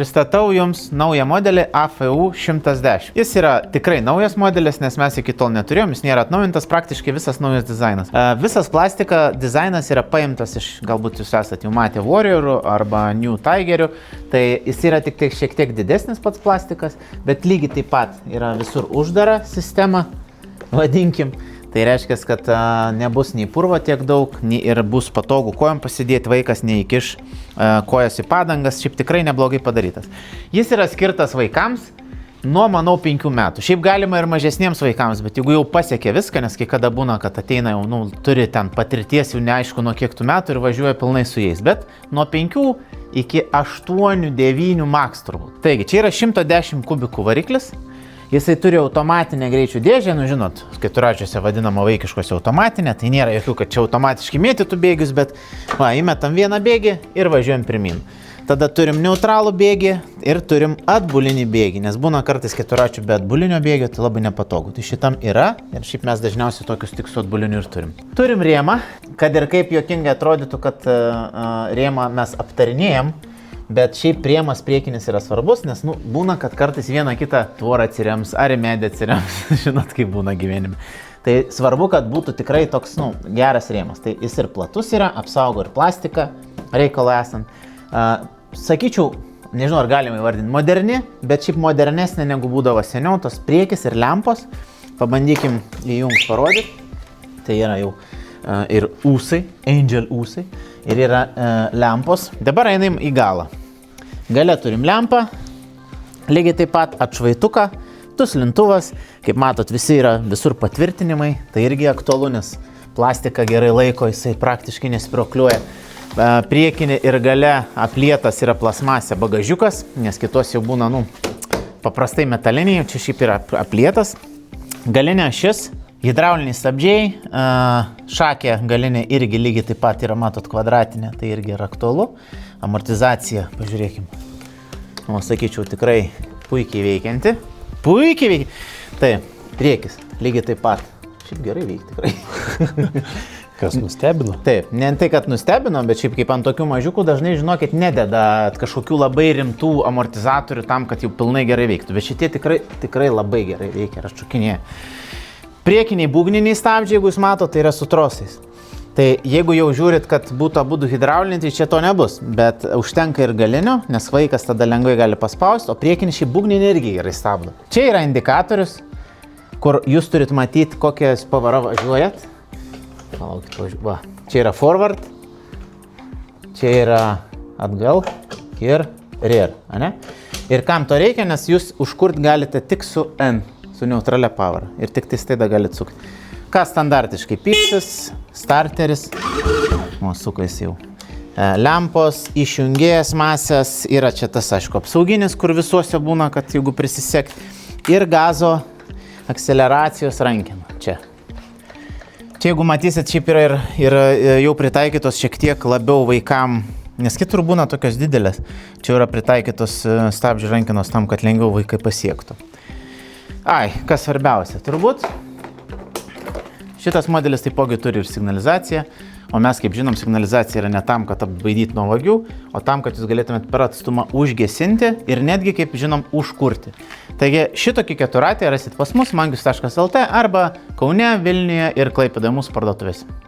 pristatau jums naują modelį AFU 110. Jis yra tikrai naujas modelis, nes mes iki tol neturėjom, jis nėra atnaujintas, praktiškai visas naujas dizainas. Visas plastika dizainas yra paimtas iš, galbūt jūs esate jau matę Warriorų arba New Tigerių, tai jis yra tik šiek tiek didesnis pats plastikas, bet lygiai taip pat yra visur uždara sistema, vadinkim. Tai reiškia, kad nebus nei purvo tiek daug, ir bus patogu kojom pasidėti, vaikas neįkiš kojas į padangas, šiaip tikrai neblogai padarytas. Jis yra skirtas vaikams nuo, manau, 5 metų. Šiaip galima ir mažesniems vaikams, bet jeigu jau pasiekė viską, nes kai kada būna, kad ateina jau, turi ten patirties, jau neaišku nuo kiek tų metų ir važiuoja pilnai su jais, bet nuo 5 iki 8-9 max turbūt. Taigi, čia yra 110 kubikų variklis. Jisai turi automatinę greičių dėžę, žinot, keturračiuose vadinama vaikiškose automatinė, tai nėra jokių, kad čia automatiškai mėtytų bėgius, bet įmetam vieną bėgį ir važiuojam pirmin. Tada turim neutralų bėgį ir turim atbulinį bėgį, nes būna kartais keturračių be atbulinio bėgio, tai labai nepatogu. Tai šitam yra ir šiaip mes dažniausiai tokius tik su atbuliniu ir turim. Turim rėmą, kad ir kaip juokingai atrodytų, kad rėmą mes aptarinėjam. Bet šiaip rėmas priekinis yra svarbus, nes būna, kad kartais vieną kitą tvorą atsirems ar į medį atsirems, žinot, kaip būna gyvenime. Tai svarbu, kad būtų tikrai toks, geras rėmas. Tai jis ir platus yra, apsaugo ir plastiką, reikalo esant. Sakyčiau, nežinau, ar galima įvardinti moderni, bet šiaip modernesnė negu būdavo seniau, tos priekis ir lempos. Pabandykim jums parodyti. Tai yra jau ir ūsai, angel ūsai. Ir yra lempos. Dabar einam į galą. Gale turim lempą, lygiai taip pat atšvaituką, duslintuvas. Kaip matot, visi yra visur patvirtinimai. Tai irgi aktualu, nes plastika gerai laiko, jisai praktiškai nespirokliuoja. Priekinė ir gale aplietas yra plasmasė bagažiukas, nes kitos jau būna, paprastai metaliniai, čia šiaip yra aplietas. Galinė ašis. Hidrauliniai stabdžiai, šakė galinė irgi lygiai taip pat yra, matot, kvadratinė, tai irgi yra aktualu. Amortizacija, pažiūrėkim. Sakyčiau, tikrai puikiai veikianti. Puikiai veikianti. Tai, priekis, lygiai taip pat. Šiaip gerai veikia tikrai. Kas nustebino? Taip, ne tai, kad nustebino, bet šiaip kaip ant tokių mažiukų dažnai, žinokit, nededa kažkokių labai rimtų amortizatorių tam, kad jau pilnai gerai veiktų. Bet šitie tikrai labai gerai veikia ir atšokinėja. Priekiniai būgniniai stabdžiai, jeigu jūs matote, tai yra su trosais. Tai jeigu jau žiūrit, kad būtų abudu hidrauliniai, tai čia to nebus. Bet užtenka ir galinio, nes vaikas tada lengvai gali paspausti, o priekiniai šį būgninį irgi gerai stabdo. Čia yra indikatorius, kur jūs turit matyti, kokią pavarą važiuojat. Palaukit, va. Čia yra forward, čia yra atgal ir rear. Ane? Ir kam to reikia, nes jūs užkurt galite tik su N. Su neutralia pavara ir tik tada galit sukti. Ką standartiškai? Pyksis, starteris, sukais jau. Lempos, išjungėjas masės, yra čia tas, aišku, apsauginis, kur visuose būna, kad jeigu prisisekti. Ir gazo akceleracijos rankena, čia. Čia, jeigu matysit, šiaip yra ir jau pritaikytos šiek tiek labiau vaikam, nes kitur būna tokios didelės. Čia yra pritaikytos stabdžių rankenos tam, kad lengviau vaikai pasiektų. Kas svarbiausia, turbūt šitas modelis taipogi turi ir signalizaciją, o mes, kaip žinom, signalizacija yra ne tam, kad apbaidyti nuo vagių, o tam, kad jūs galėtumėt per atstumą užgesinti ir netgi, kaip žinom, užkurti. Taigi šitokį keturratį rasit pas mus mangius.lt arba Kaune, Vilniuje ir Klaipėdoje mūsų parduotuvėse.